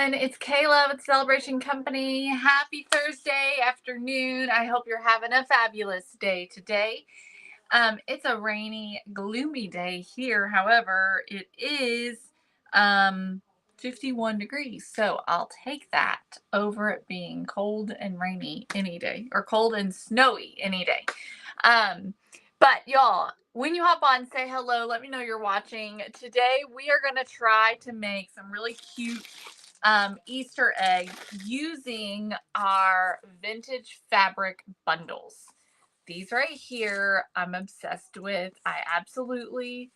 everyone. It's Kayla with Celebration Company. Happy Thursday afternoon. I hope you're having a fabulous day today. It's a rainy, gloomy day here. However, it is 51 degrees. So I'll take that over it being cold and rainy any day, or cold and snowy any day. But y'all, when you hop on, say hello. Let me know you're watching. Today, we are going to try to make some really cute Easter eggs using our vintage fabric bundles. These right here, I'm obsessed with. I absolutely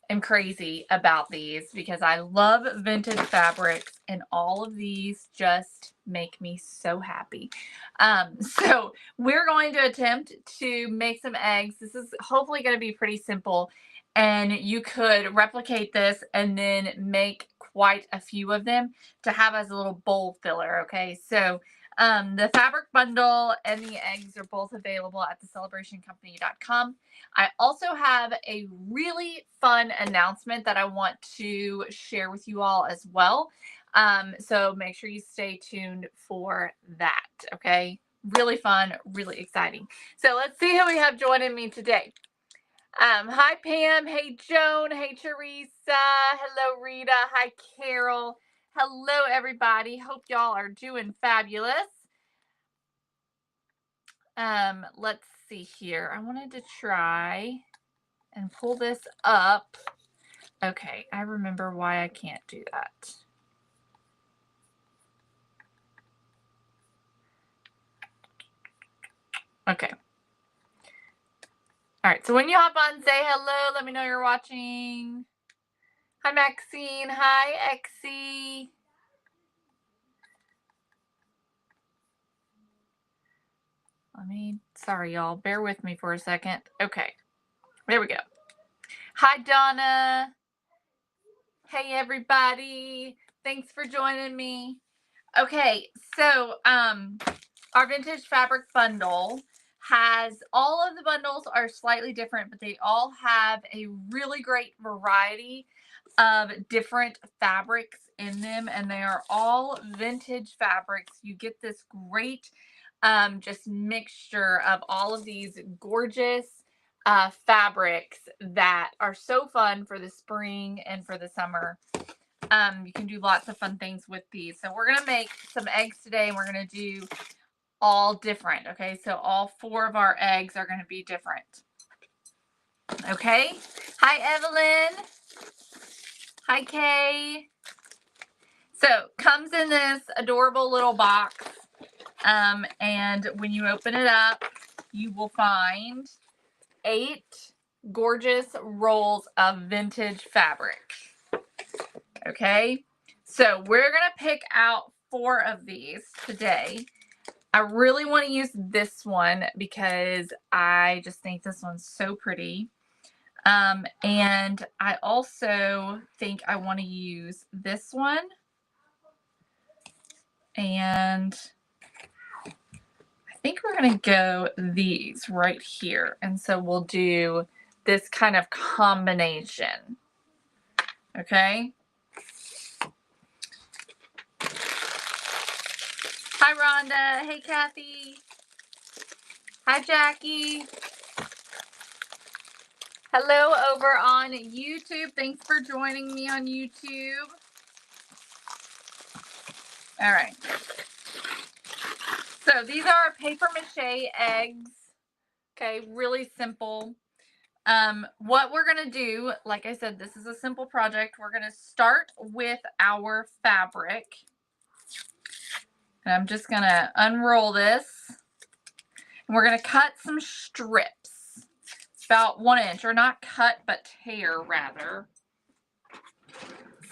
am crazy about these because I love vintage fabrics, and all of these just make me so happy. So we're going to attempt to make some eggs. This is hopefully going to be pretty simple, and you could replicate this and then make quite a few of them to have as a little bowl filler. Okay, so the fabric bundle and the eggs are both available at thecelebrationcompany.com. I also have a really fun announcement that I want to share with you all as well. So make sure you stay tuned for that. Okay, really fun, really exciting. So let's see who we have joining me today. Hi Pam, hey Joan, hey Teresa, hello Rita, hi Carol, hello everybody. Hope y'all are doing fabulous. Let's see here. I wanted to try and pull this up. Okay, I remember why I can't do that. Okay. All right, so when you hop on, say hello. Let me know you're watching. Hi, Maxine. Hi, Exie. Sorry, y'all. Bear with me for a second. Okay, there we go. Hi, Donna. Hey, everybody. Thanks for joining me. Okay, so our vintage fabric bundle has, all of the bundles are slightly different, but they all have a really great variety of different fabrics in them, and they are all vintage fabrics. You get this great just mixture of all of these gorgeous fabrics that are so fun for the spring and for the summer. You can do lots of fun things with these. So we're going to make some eggs today, and we're going to do all different. Okay, so all 4 of our eggs are going to be different. Okay. Hi, Evelyn. Hi, Kay. So comes in this adorable little box. And when you open it up, you will find 8 gorgeous rolls of vintage fabric. Okay, so we're going to pick out 4 of these today. I really want to use this one because I just think this one's so pretty. And I also think I want to use this one. And I think we're going to go these right here. And so we'll do this kind of combination. Okay. Hi, Rhonda. Hey, Kathy. Hi, Jackie. Hello over on YouTube. Thanks for joining me on YouTube. All right. So these are paper mache eggs. Okay, really simple. What we're going to do, like I said, this is a simple project. We're going to start with our fabric. And I'm just going to unroll this. And we're going to cut some strips. About 1 inch, or not cut, but tear rather.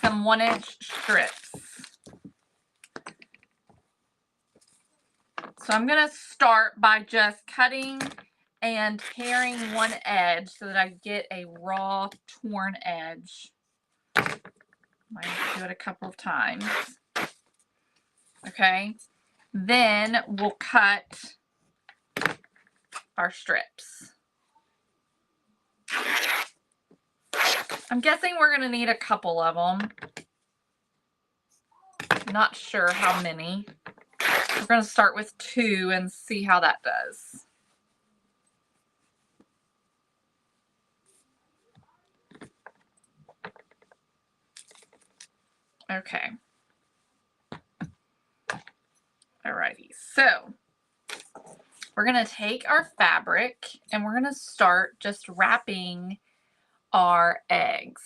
Some 1-inch strips. So I'm going to start by just cutting and tearing one edge so that I get a raw, torn edge. Might do it a couple of times. Okay. Then we'll cut our strips. I'm guessing we're going to need a couple of them. not sure how many. We're going to start with 2 and see how that does. Okay. Alrighty, so we're going to take our fabric and we're going to start just wrapping our eggs.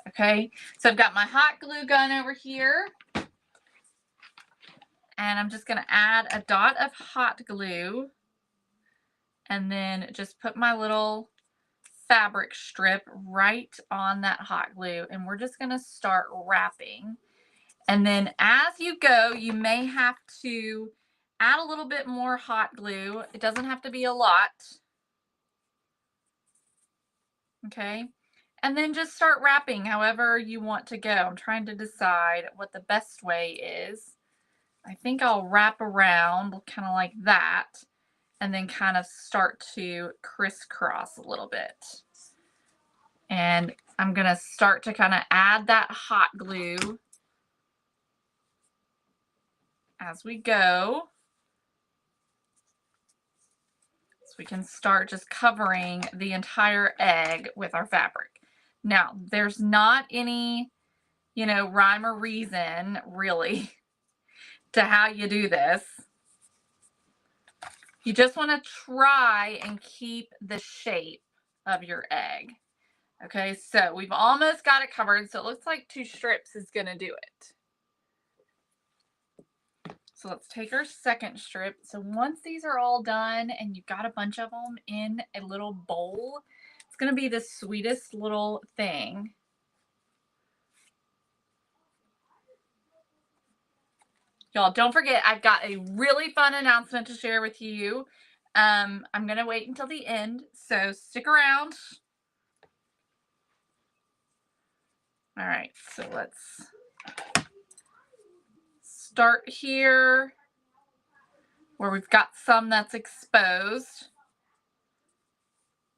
Okay, so I've got my hot glue gun over here. And I'm just going to add a dot of hot glue and then just put my little fabric strip right on that hot glue. And we're just going to start wrapping. And then as you go, you may have to add a little bit more hot glue. It doesn't have to be a lot. Okay. And then just start wrapping however you want to go. I'm trying to decide what the best way is. I think I'll wrap around kind of like that and then kind of start to crisscross a little bit. And I'm going to start to kind of add that hot glue as we go. So we can start just covering the entire egg with our fabric. Now, there's not any, you know, rhyme or reason really to how you do this. You just want to try and keep the shape of your egg. Okay, so we've almost got it covered. So it looks like 2 strips is going to do it. So let's take our second strip. So once these are all done and you've got a bunch of them in a little bowl, it's going to be the sweetest little thing. Y'all, don't forget, I've got a really fun announcement to share with you. I'm going to wait until the end, so stick around. All right, so let's start here where we've got some that's exposed.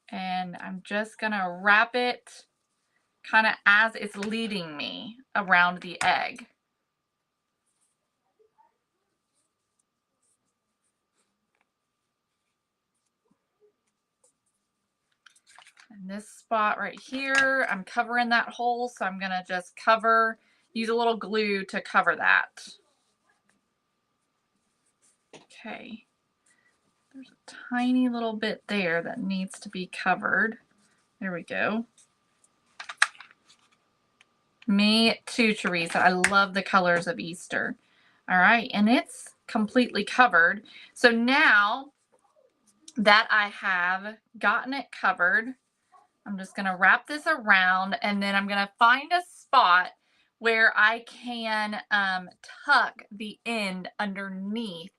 And I'm just going to wrap it kind of as it's leading me around the egg. And this spot right here, I'm covering that hole, so I'm going to just use a little glue to cover that. Okay. There's a tiny little bit there that needs to be covered. There we go. Me too, Teresa. I love the colors of Easter. All right, and it's completely covered. So now that I have gotten it covered, I'm just going to wrap this around, and then I'm going to find a spot where I can tuck the end underneath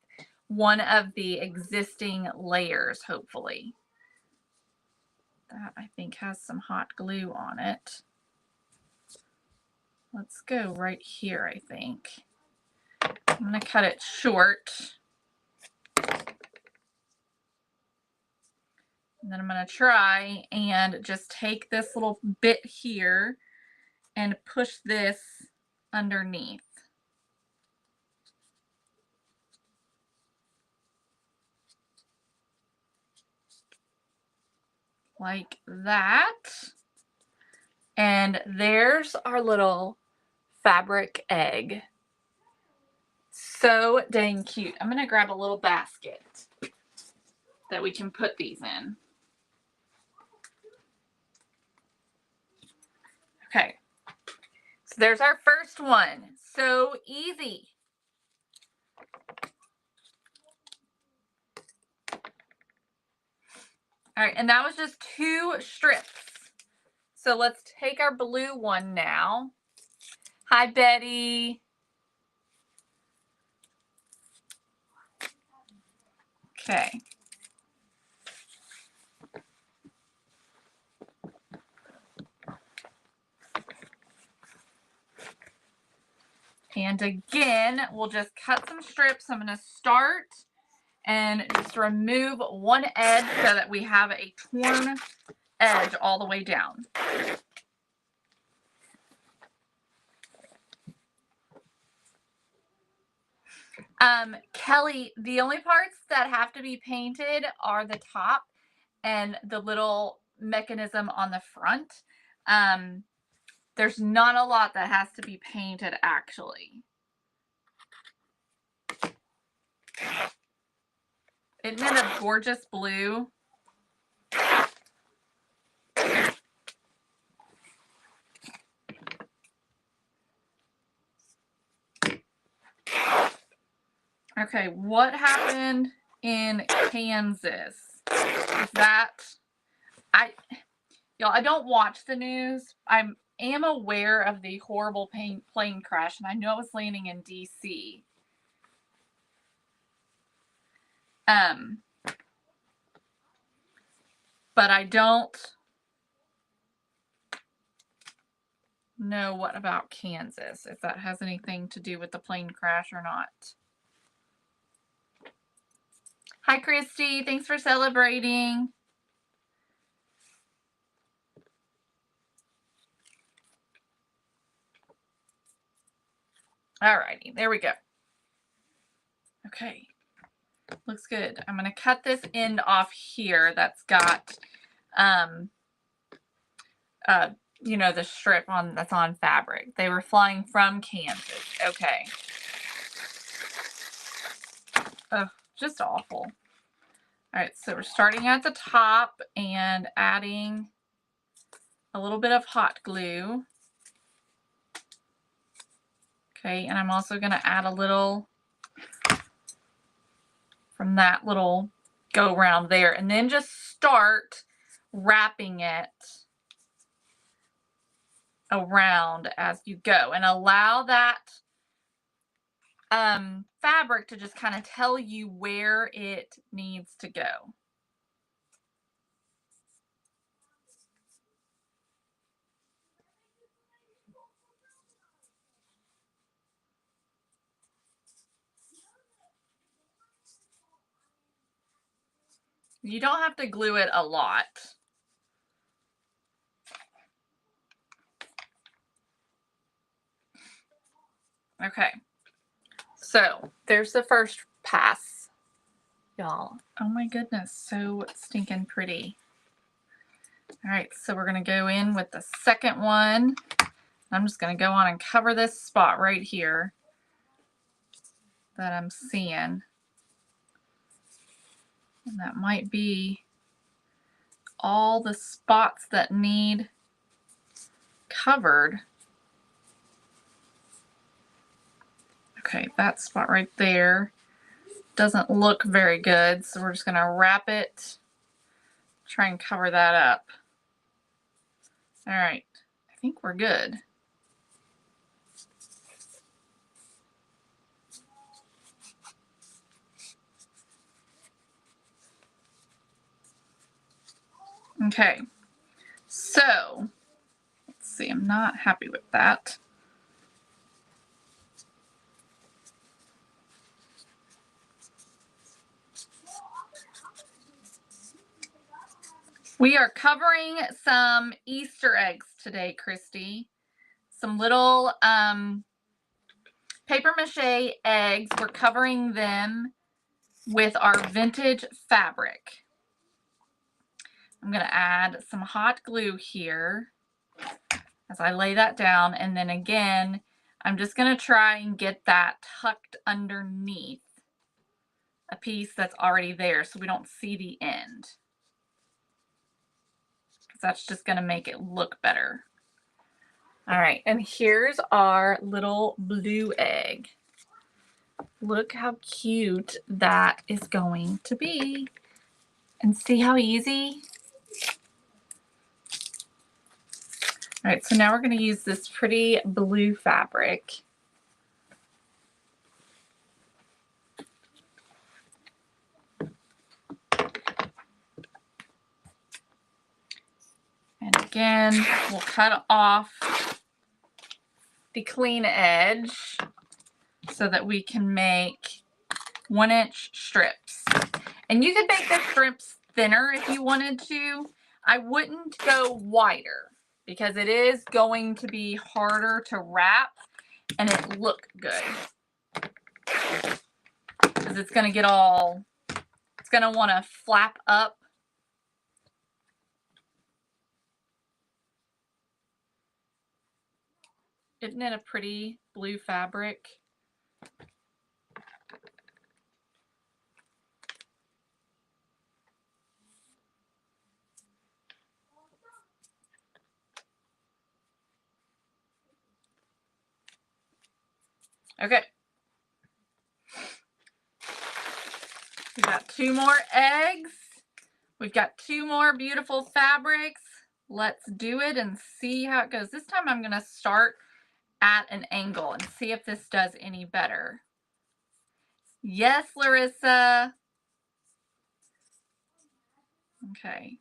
one of the existing layers, hopefully. That I think has some hot glue on it. Let's go right here, I think. I'm going to cut it short. And then I'm going to try and just take this little bit here and push this underneath. Like that. And there's our little fabric egg. So dang cute. I'm going to grab a little basket that we can put these in. Okay. So there's our first one. So easy. All right, and that was just 2 strips. So let's take our blue one now. Hi, Betty. Okay. And again, we'll just cut some strips. I'm going to start and just remove one edge so that we have a torn edge all the way down. Kelly, the only parts that have to be painted are the top and the little mechanism on the front. There's not a lot that has to be painted, actually. Isn't it a gorgeous blue? Okay, what happened in Kansas? Is that y'all, I don't watch the news. I am aware of the horrible plane crash, and I know it was landing in DC. But I don't know what about Kansas, if that has anything to do with the plane crash or not. Hi, Christy. Thanks for celebrating. Alrighty, there we go. Okay, looks good. I'm gonna cut this end off here that's got, you know, the strip on that's on fabric. They were flying from Kansas. Okay. Oh, just awful. All right, so we're starting at the top and adding a little bit of hot glue. Okay, and I'm also going to add a little from that little go round there, and then just start wrapping it around as you go, and allow that fabric to just kind of tell you where it needs to go. You don't have to glue it a lot. Okay, so there's the first pass, y'all. Oh my goodness, so stinking pretty. All right, so we're gonna go in with the second one. I'm just gonna go on and cover this spot right here that I'm seeing. And that might be all the spots that need covered. Okay, that spot right there doesn't look very good, so we're just gonna wrap it, try and cover that up. All right, I think we're good. Okay, so let's see, I'm not happy with that. We are covering some Easter eggs today, Christy. Some little paper mache eggs. We're covering them with our vintage fabric. I'm going to add some hot glue here as I lay that down. And then again, I'm just going to try and get that tucked underneath a piece that's already there so we don't see the end. Because that's just going to make it look better. All right, and here's our little blue egg. Look how cute that is going to be. And see how easy? All right, so now we're going to use this pretty blue fabric. And again, we'll cut off the clean edge so that we can make 1-inch strips. And you could make the strips thinner if you wanted to. I wouldn't go wider because it is going to be harder to wrap and it look good. because it's going to get all, it's going to want to flap up. Isn't it a pretty blue fabric? Okay. We got 2 more eggs. We've got 2 more beautiful fabrics. Let's do it and see how it goes. This time I'm going to start at an angle and see if this does any better. Yes, Larissa. Okay.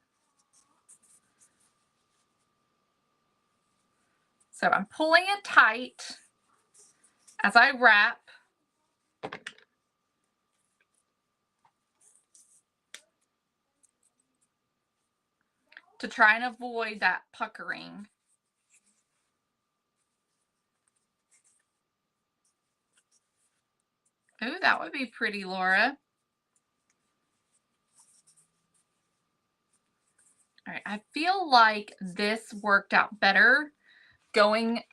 So I'm pulling it tight as I wrap. To try and avoid that puckering. Ooh, that would be pretty, Laura. All right, I feel like this worked out better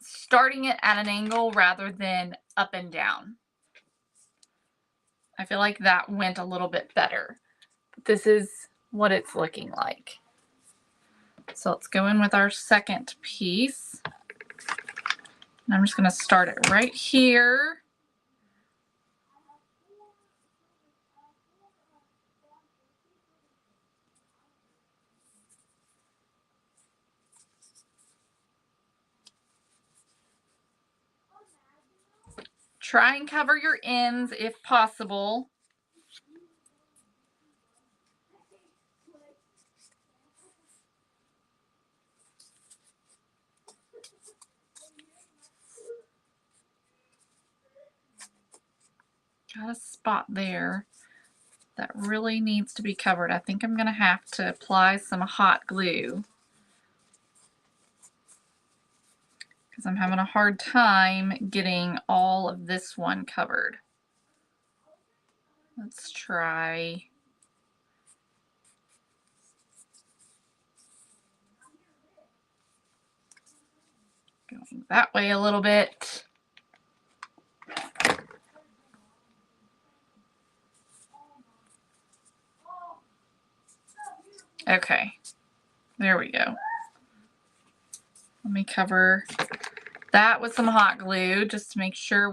starting it at an angle rather than up and down. I feel like that went a little bit better. This is what it's looking like. So let's go in with our second piece. And I'm just going to start it right here. Try and cover your ends if possible. Got a spot there that really needs to be covered. I think I'm going to have to apply some hot glue because I'm having a hard time getting all of this one covered. Let's try. Going that way a little bit. Okay, there we go. Let me cover that with some hot glue just to make sure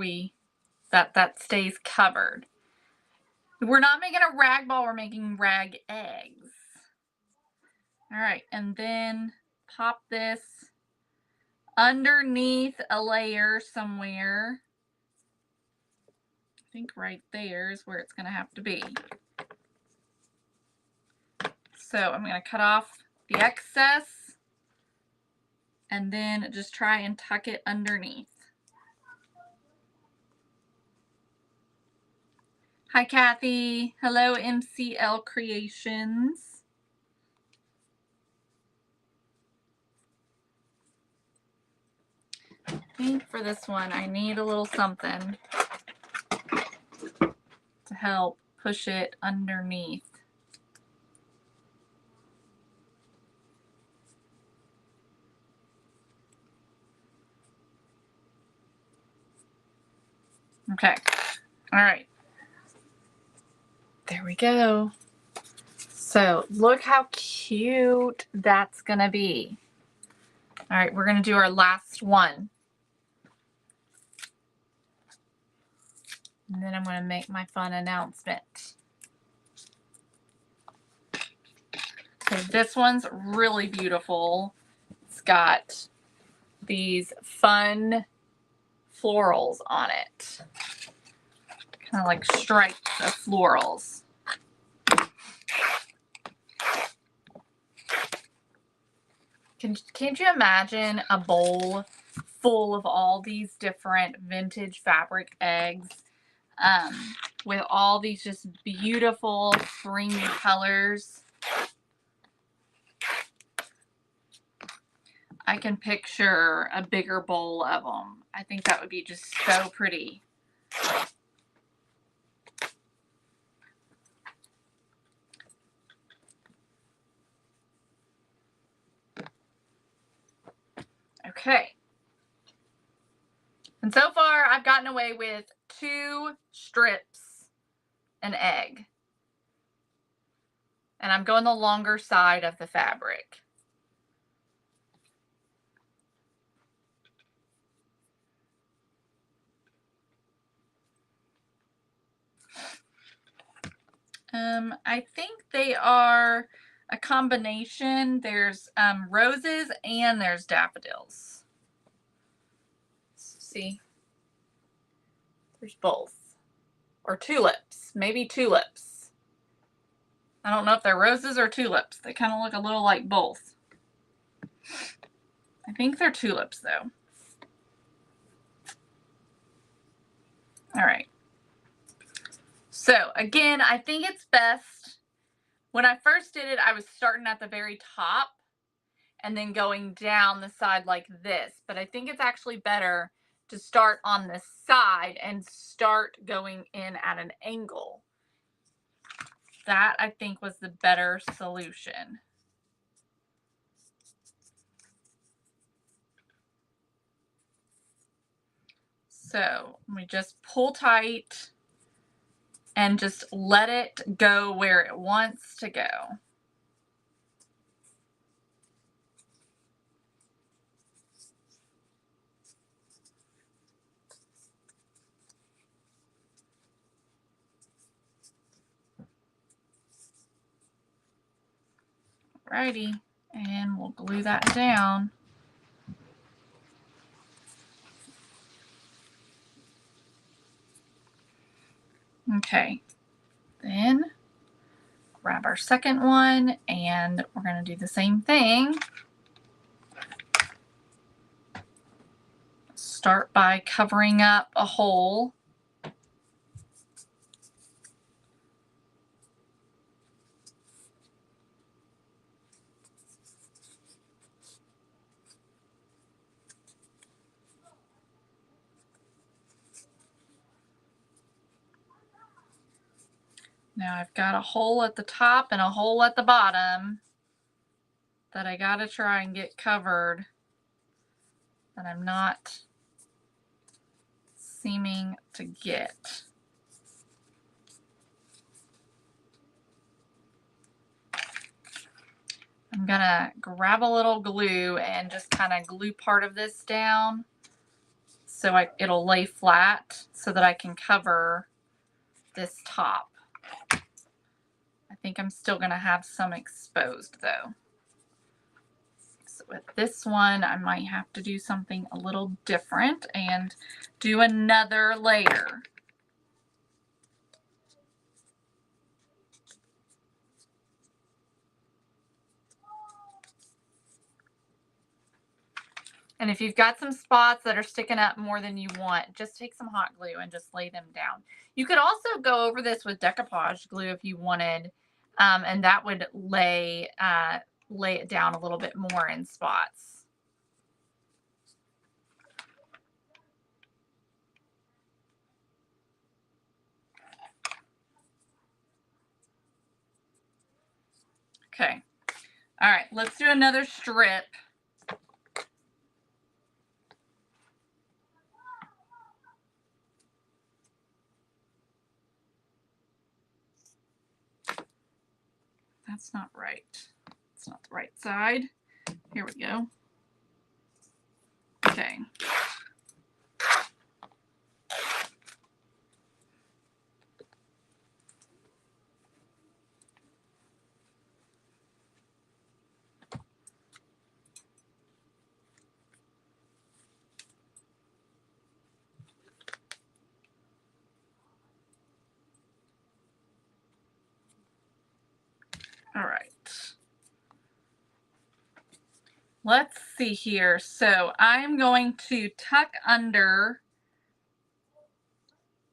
that stays covered. We're not making a rag ball, we're making rag eggs. All right, and then pop this underneath a layer somewhere. I think right there is where it's going to have to be. So I'm going to cut off the excess and then just try and tuck it underneath. Hi, Kathy. Hello, MCL Creations. I think for this one, I need a little something to help push it underneath. Okay. All right. There we go. So look how cute that's going to be. All right, we're going to do our last one. And then I'm going to make my fun announcement. So this one's really beautiful. It's got these fun florals on it. Kind of like stripes of florals. Can't you imagine a bowl full of all these different vintage fabric eggs with all these just beautiful spring colors? I can picture a bigger bowl of them. I think that would be just so pretty. Okay. And so far, I've gotten away with 2 strips an egg. And I'm going the longer side of the fabric. I think they are a combination. There's roses and there's daffodils. See? There's both. Or tulips. Maybe tulips. I don't know if they're roses or tulips. They kind of look a little like both. I think they're tulips, though. All right. So, again, I think it's best. When I first did it, I was starting at the very top and then going down the side like this. But I think it's actually better to start on the side and start going in at an angle. That, I think, was the better solution. So we just pull tight and just let it go where it wants to go. Alrighty, and we'll glue that down. Okay, then grab our second one and we're going to do the same thing. Start by covering up a hole. Now I've got a hole at the top and a hole at the bottom that I got to try and get covered that I'm not seeming to get. I'm gonna grab a little glue and just kind of glue part of this down so it'll lay flat so that I can cover this top. I think I'm still gonna have some exposed though. So with this one, I might have to do something a little different and do another layer. And if you've got some spots that are sticking up more than you want, just take some hot glue and just lay them down. You could also go over this with decoupage glue if you wanted, and that would lay it down a little bit more in spots. Okay. All right, let's do another strip. That's not right. It's not the right side. Here we go. Okay. All right. Let's see here. So I'm going to tuck under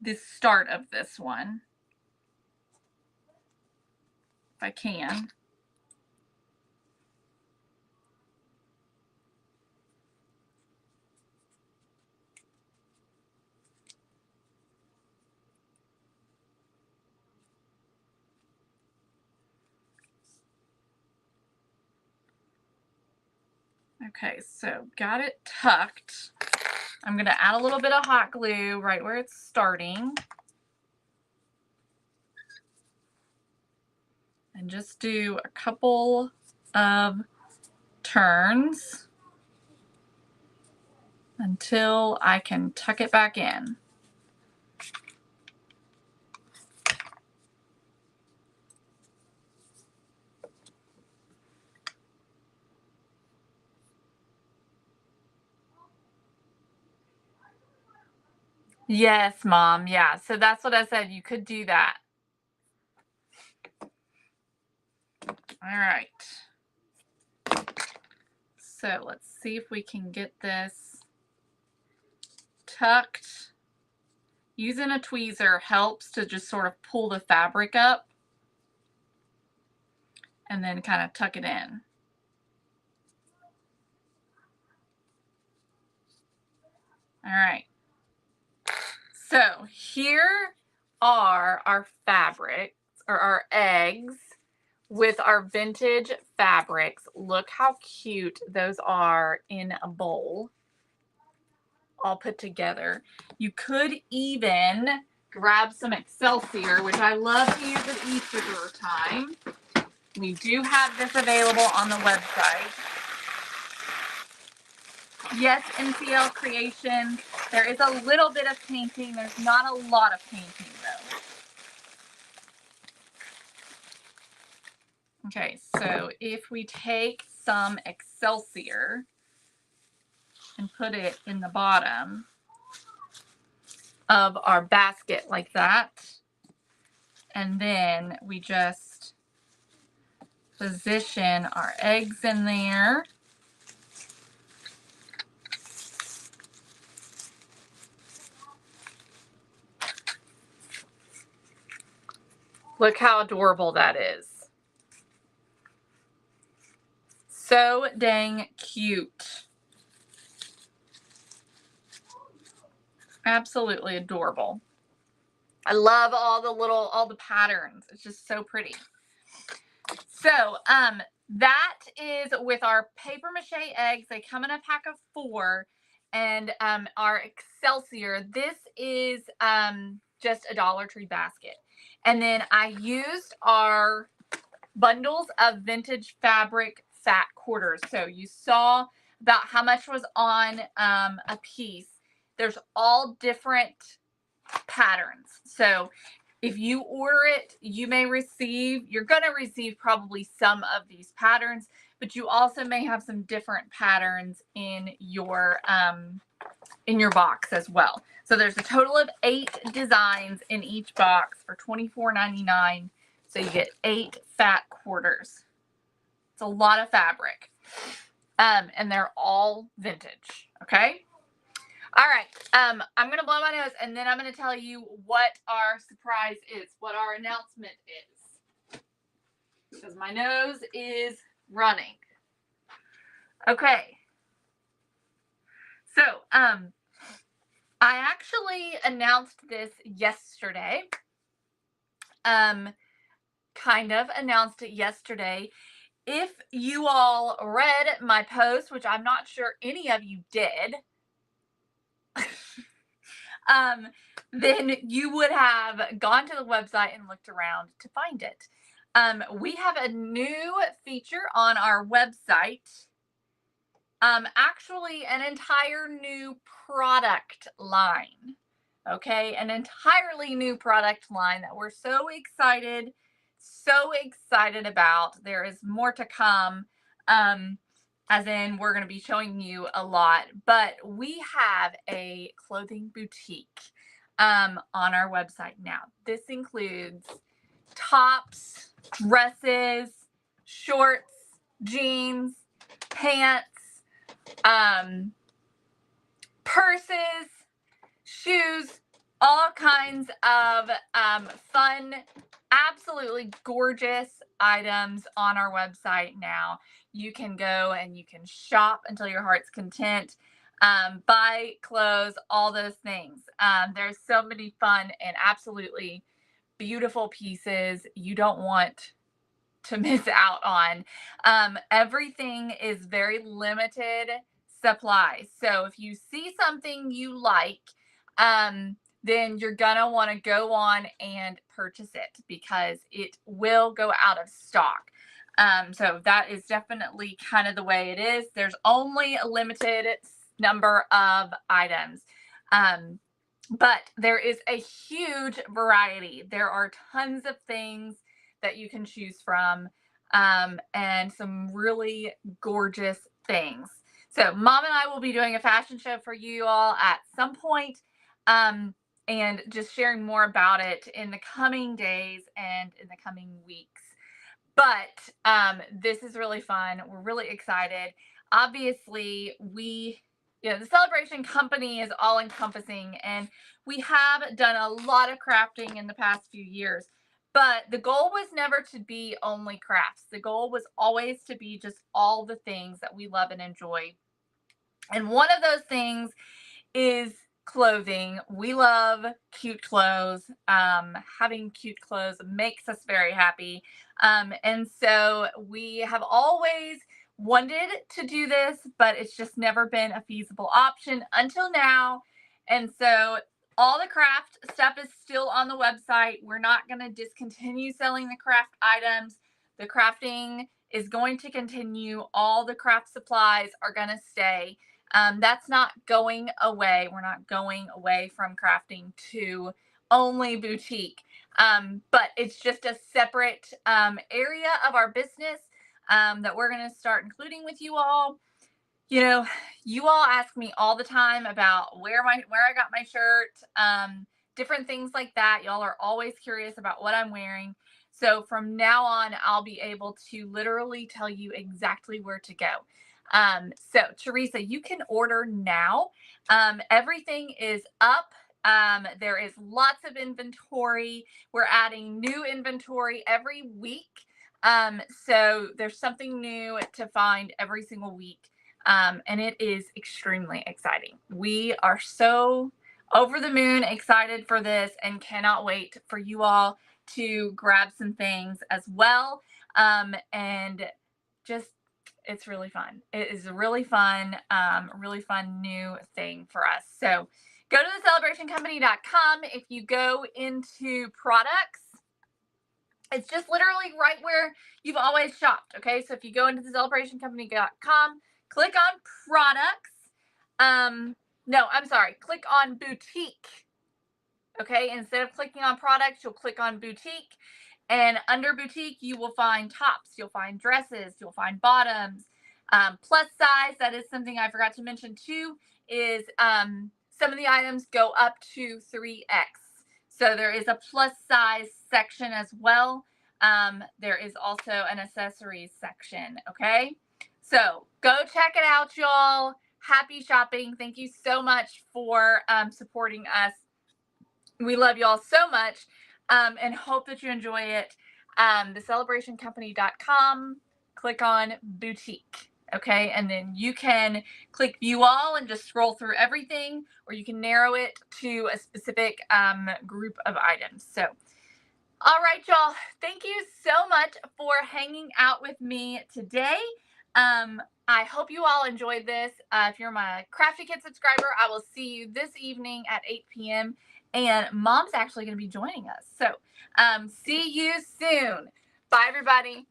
the start of this one, if I can. I Okay, so got it tucked. I'm going to add a little bit of hot glue right where it's starting. And just do a couple of turns until I can tuck it back in. Yes, Mom. Yeah. So that's what I said. You could do that. All right. So let's see if we can get this tucked. Using a tweezer helps to just sort of pull the fabric up and then kind of tuck it in. All right. So here are our fabrics, or our eggs with our vintage fabrics. Look how cute those are in a bowl, all put together. You could even grab some Excelsior, which I love to use at Easter time. We do have this available on the website. Yes, NCL Creations. There is a little bit of painting. There's not a lot of painting though. Okay, so if we take some Excelsior and put it in the bottom of our basket like that, and then we just position our eggs in there. Look how adorable that is. So dang cute. Absolutely adorable. I love all the patterns. It's just so pretty. So, that is with our paper mache eggs. They come in a pack of 4, and our Excelsior. This is just a Dollar Tree basket. And then I used our bundles of vintage fabric fat quarters. So you saw about how much was on a piece. There's all different patterns. So if you order it, you're going to receive probably some of these patterns, but you also may have some different patterns in your box as well. So there's a total of 8 designs in each box for $24.99. So you get 8 fat quarters. It's a lot of fabric. And they're all vintage. Okay. All right. I'm going to blow my nose, and then I'm going to tell you what our surprise is, what our announcement is. Because my nose is running. Okay. So, I actually announced this yesterday. Kind of announced it yesterday. If you all read my post, which I'm not sure any of you did, then you would have gone to the website and looked around to find it. We have a new feature on our website. Actually, an entire new product line. Okay, an entirely new product line that we're so excited about. There is more to come. As in, we're going to be showing you a lot, but we have a clothing boutique on our website now. This includes tops, dresses, shorts, jeans, pants, purses, shoes, all kinds of fun, absolutely gorgeous items on our website now. You can go and you can shop until your heart's content, buy clothes, all those things. There's so many fun and absolutely beautiful pieces. You don't want to miss out on. Everything is very limited supply. So if you see something you like, then you're gonna want to go on and purchase it because it will go out of stock. So that is definitely kind of the way it is. There's only a limited number of items. But there is a huge variety. There are tons of things that you can choose from, and some really gorgeous things. So Mom and I will be doing a fashion show for you all at some point, and just sharing more about it in the coming days and in the coming weeks. But this is really fun. We're really excited. Obviously, the Celebration Company is all encompassing, and we have done a lot of crafting in the past few years. But the goal was never to be only crafts. The goal was always to be just all the things that we love and enjoy. And one of those things is clothing. We love cute clothes. Having cute clothes makes us very happy. And so we have always wanted to do this, but it's just never been a feasible option until now. And so all the craft stuff is still on the website. We're not going to discontinue selling the craft items. The crafting is going to continue. All the craft supplies are going to stay. That's not going away. We're not going away from crafting to only boutique. But it's just a separate area of our business that we're going to start including with you all. You all ask me all the time about where I got my shirt, different things like that. Y'all are always curious about what I'm wearing. So from now on, I'll be able to literally tell you exactly where to go. So Teresa, you can order now. Everything is up. There is lots of inventory. We're adding new inventory every week. So there's something new to find every single week. And it is extremely exciting. We are so over the moon excited for this and cannot wait for you all to grab some things as well. And just, it's really fun. It is a really fun new thing for us. So go to thecelebrationcompany.com. If you go into products, it's just literally right where you've always shopped. Okay. So if you go into thecelebrationcompany.com, click on products. No, I'm sorry. Click on boutique. Okay. Instead of clicking on products, you'll click on boutique. And under boutique, you will find tops. You'll find dresses. You'll find bottoms. Plus size. That is something I forgot to mention too, is some of the items go up to 3X. So there is a plus size section as well. There is also an accessories section. Okay. So go check it out, y'all. Happy shopping. Thank you so much for supporting us. We love y'all so much, and hope that you enjoy it. Thecelebrationcompany.com, click on boutique. Okay. And then you can click view all and just scroll through everything, or you can narrow it to a specific group of items. So, all right, y'all. Thank you so much for hanging out with me today. I hope you all enjoyed this. If you're my Crafty Kid subscriber, I will see you this evening at 8 p.m. And Mom's actually going to be joining us. So see you soon. Bye, everybody.